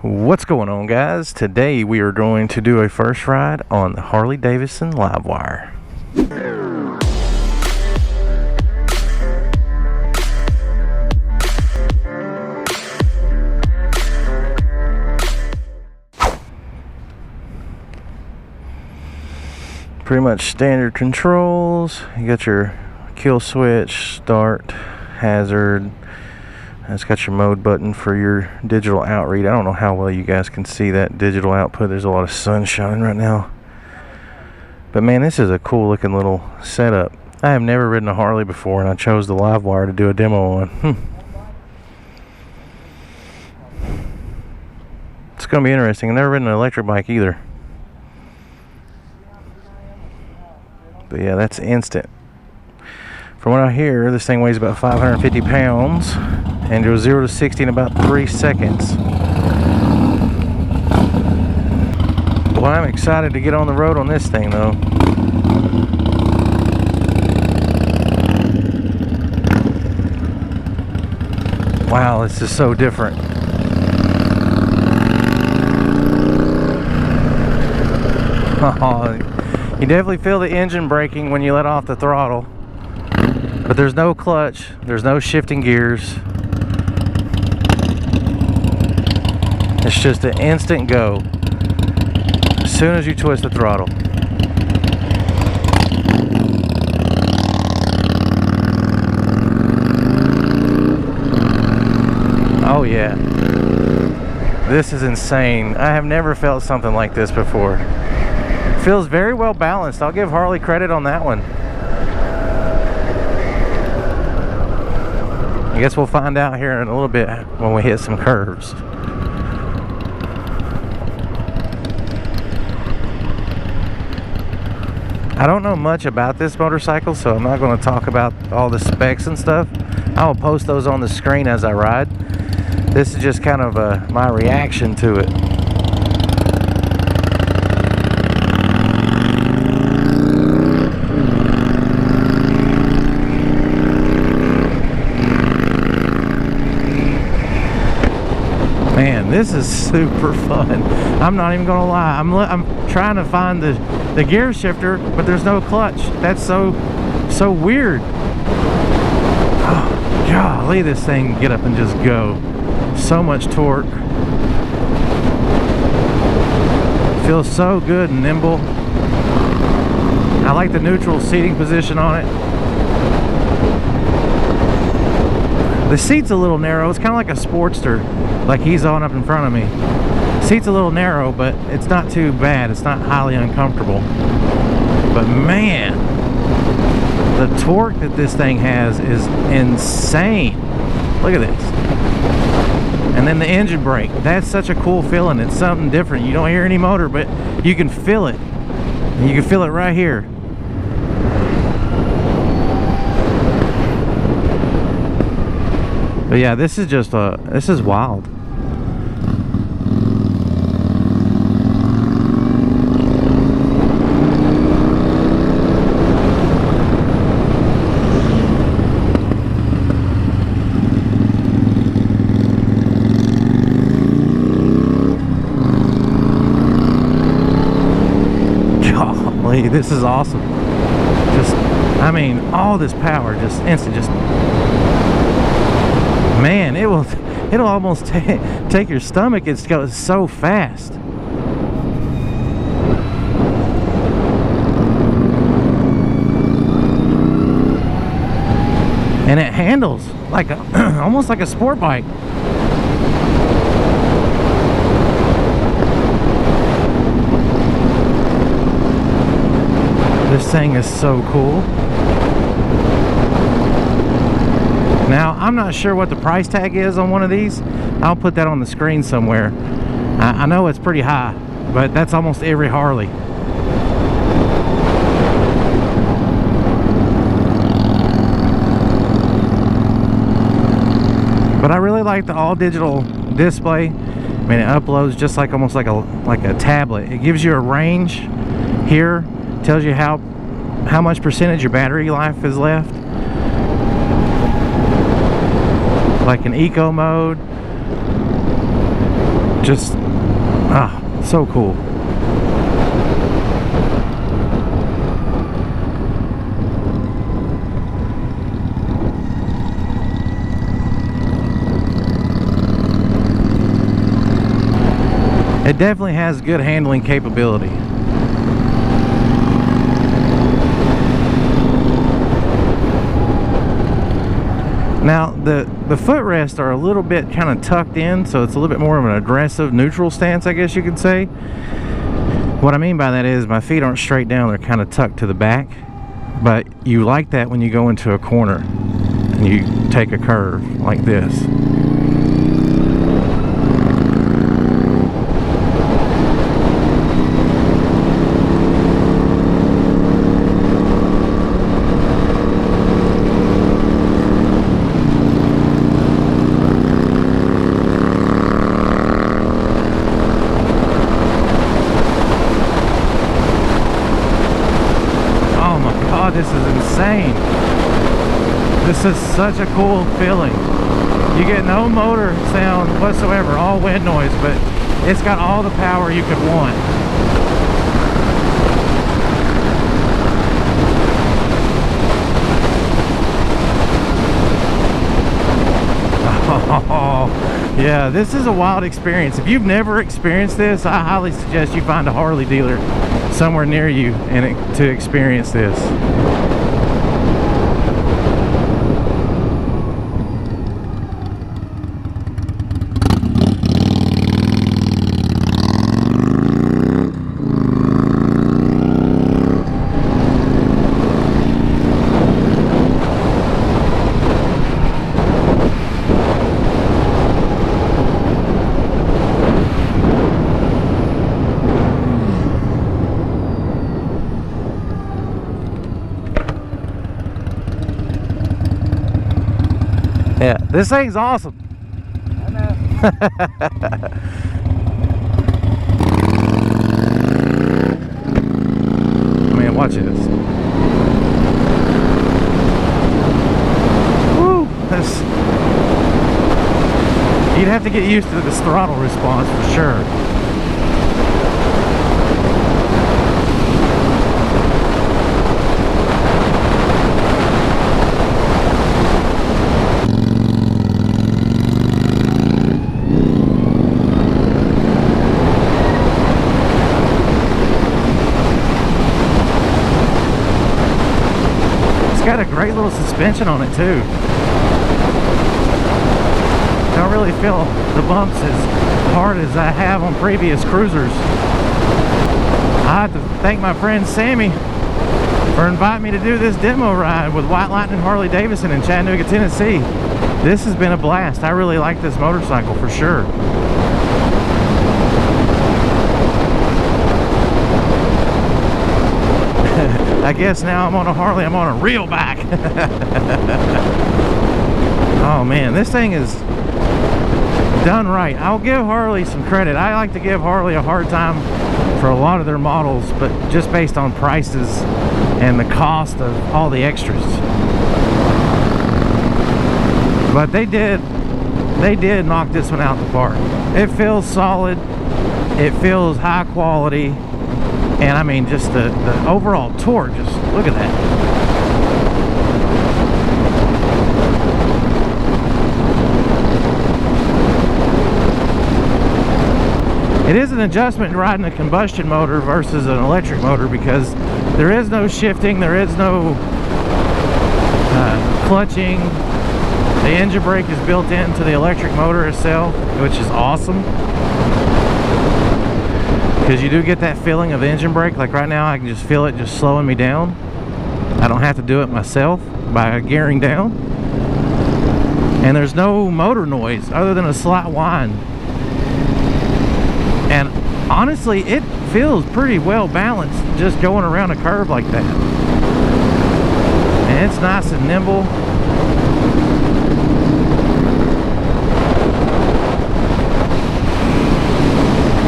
What's going on, guys? Today we are going to do a first ride on the Harley Davidson Livewire. Pretty much standard controls. You got your kill switch, start, hazard. It's got your mode button for your digital outread. I don't know how well you guys can see that digital output. There's a lot of sun shining right now. But man, this is a cool looking little setup. I have never ridden a Harley before, and I chose the Livewire to do a demo on. It's going to be interesting. I've never ridden an electric bike either. But yeah, that's instant. From what I hear, this thing weighs about 550 pounds and goes 0 to 60 in about 3 seconds. Well, I'm excited to get on the road on this thing, though. Wow, this is so different. You definitely feel the engine braking when you let off the throttle. But there's no clutch, there's no shifting gears. It's just an instant go as soon as you twist the throttle. Oh yeah, this is insane. I have never felt something like this before. It feels very well balanced. I'll give Harley credit on that one. I guess we'll find out here in a little bit when we hit some curves. I don't know much about this motorcycle, so I'm not going to talk about all the specs and stuff. I will post those on the screen as I ride. This is just kind of my reaction to it. Man, this is super fun. I'm not even gonna lie. I'm trying to find the gear shifter, but there's no clutch. That's so weird. Oh, golly, this thing get up and just go. So much torque. Feels so good and nimble. I like the neutral seating position on it. The seat's a little narrow. It's kind of like a Sportster, like he's on up in front of me. Seat's a little narrow, but it's not too bad. It's not highly uncomfortable. But man, the torque that this thing has is insane. Look at this. And then the engine brake. That's such a cool feeling. It's something different. You don't hear any motor, but you can feel it. And you can feel it right here. But yeah, this is just this is wild. Golly, this is awesome. Just, I mean, all this power, just instant, just. Man, it'll almost take your stomach. It goes so fast. And it handles like almost like a sport bike. This thing is so cool. Now, I'm not sure what the price tag is on one of these. I'll put that on the screen somewhere. I know it's pretty high, but that's almost every Harley. But I really like the all-digital display. I mean, it uploads just like almost like a tablet. It gives you a range here, tells you how much percentage your battery life is left. Like an eco mode, Just, so cool. It definitely has good handling capability. Now the footrests are a little bit kind of tucked in, so it's a little bit more of an aggressive neutral stance, I guess you could say. What I mean by that is my feet aren't straight down, they're kind of tucked to the back. But you like that when you go into a corner and you take a curve like this. This is insane. This is such a cool feeling. You get no motor sound whatsoever, all wind noise, but it's got all the power you could want. Oh, yeah, this is a wild experience. If you've never experienced this, I highly suggest you find a Harley dealer somewhere near you and to experience this. Yeah, this thing's awesome. I know. Man, watch this. Woo! You'd have to get used to this throttle response for sure. Got a great little suspension on it too. Don't really feel the bumps as hard as I have on previous cruisers. I have to thank my friend Sammy for inviting me to do this demo ride with White Lightning Harley Davidson in Chattanooga, Tennessee. This has been a blast. I really like this motorcycle for sure. I guess now I'm on a Harley, I'm on a real bike. Oh man, this thing is done right. I'll give Harley some credit. I like to give Harley a hard time for a lot of their models, but just based on prices and the cost of all the extras. But they did knock this one out the park. It feels solid, it feels high quality. And I mean, just the overall torque, just look at that. It is an adjustment riding a combustion motor versus an electric motor because there is no shifting, there is no clutching. The engine brake is built into the electric motor itself, which is awesome. Because you do get that feeling of the engine brake. Like right now I can just feel it just slowing me down. I don't have to do it myself by gearing down. And there's no motor noise other than a slight whine. And honestly, it feels pretty well balanced just going around a curve like that. And it's nice and nimble.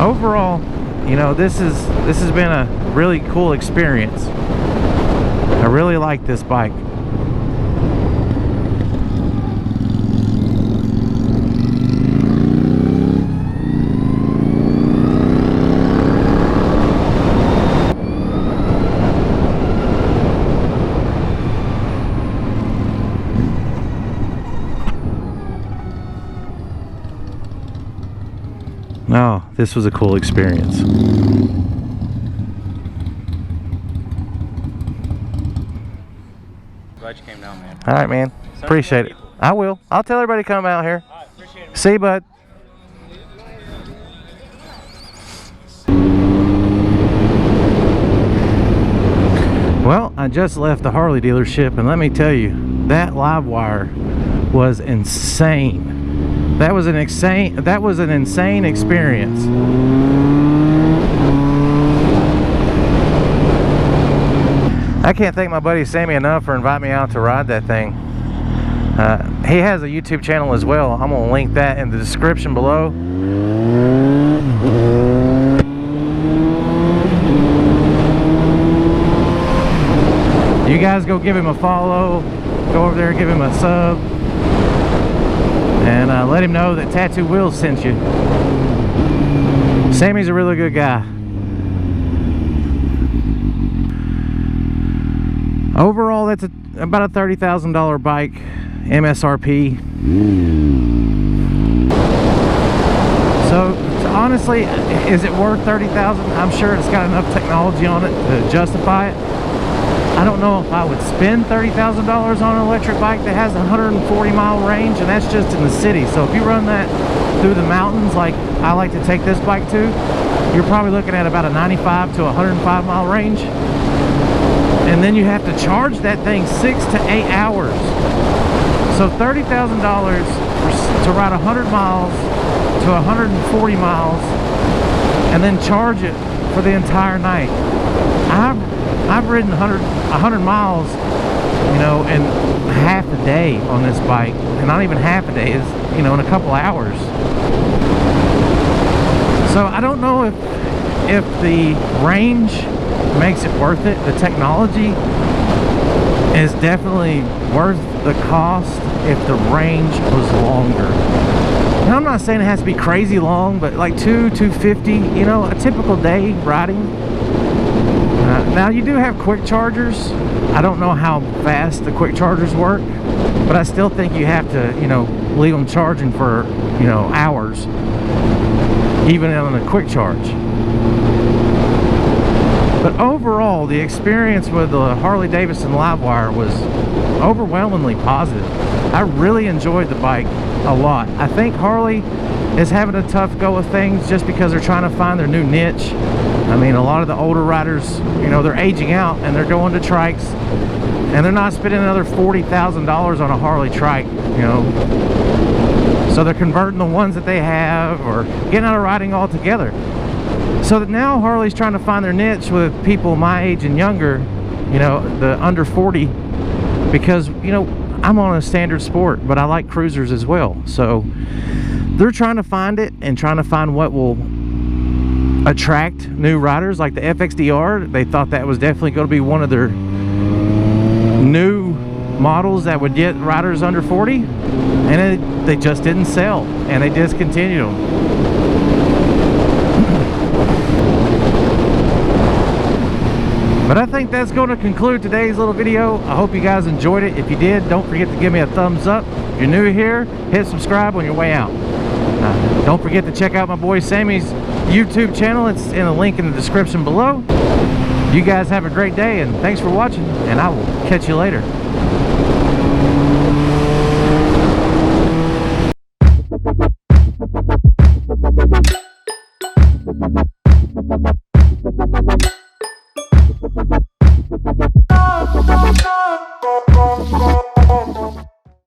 Overall, you know, this has been a really cool experience. I really like this bike. Oh, this was a cool experience. Glad you came down, man. All right, man. Appreciate it. I will. I'll tell everybody to come out here. All right, appreciate it. See you, bud. Well, I just left the Harley dealership, and let me tell you, that Livewire was insane. That was an insane experience. I can't thank my buddy Sammy enough for inviting me out to ride that thing. He has a YouTube channel as well. I'm gonna link that in the description below. You guys go give him a follow, go over there, give him a sub, and let him know that Tattoo Wheels sent you. Sammy's a really good guy. Overall, that's about a $30,000 bike, MSRP. So honestly, is it worth $30,000? I'm sure it's got enough technology on it to justify it. I don't know if I would spend $30,000 on an electric bike that has a 140-mile range, and that's just in the city. So if you run that through the mountains like I like to take this bike to, you're probably looking at about a 95 to 105-mile range. And then you have to charge that thing 6 to 8 hours. So $30,000 to ride 100 miles to 140 miles and then charge it for the entire night. I've ridden 100 miles, you know, in half a day on this bike, and not even half a day, is, you know, in a couple hours. So I don't know if the range makes it worth it. The technology is definitely worth the cost if the range was longer. And I'm not saying it has to be crazy long, but like 250, you know, a typical day riding. Now you do have quick chargers. I don't know how fast the quick chargers work, but I still think you have to, you know, leave them charging for, you know, hours, even on a quick charge. But overall, the experience with the Harley Davidson Livewire was overwhelmingly positive. I really enjoyed the bike a lot. I think Harley is having a tough go of things just because they're trying to find their new niche. I mean, a lot of the older riders, you know, they're aging out and they're going to trikes, and they're not spending another $40,000 on a Harley trike, you know. So they're converting the ones that they have or getting out of riding altogether. So that now Harley's trying to find their niche with people my age and younger, you know, the under 40, because, you know, I'm on a standard sport, but I like cruisers as well. So they're trying to find it and trying to find what will attract new riders. Like the FXDR, they thought that was definitely going to be one of their new models that would get riders under 40, and they just didn't sell, and they discontinued them. But I think that's going to conclude today's little video. I hope you guys enjoyed it. If you did, don't forget to give me a thumbs up. If you're new here, hit subscribe on your way out. Don't forget to check out my boy Sammy's YouTube channel. It's in a link in the description below. You guys have a great day, and thanks for watching, and I will catch you later.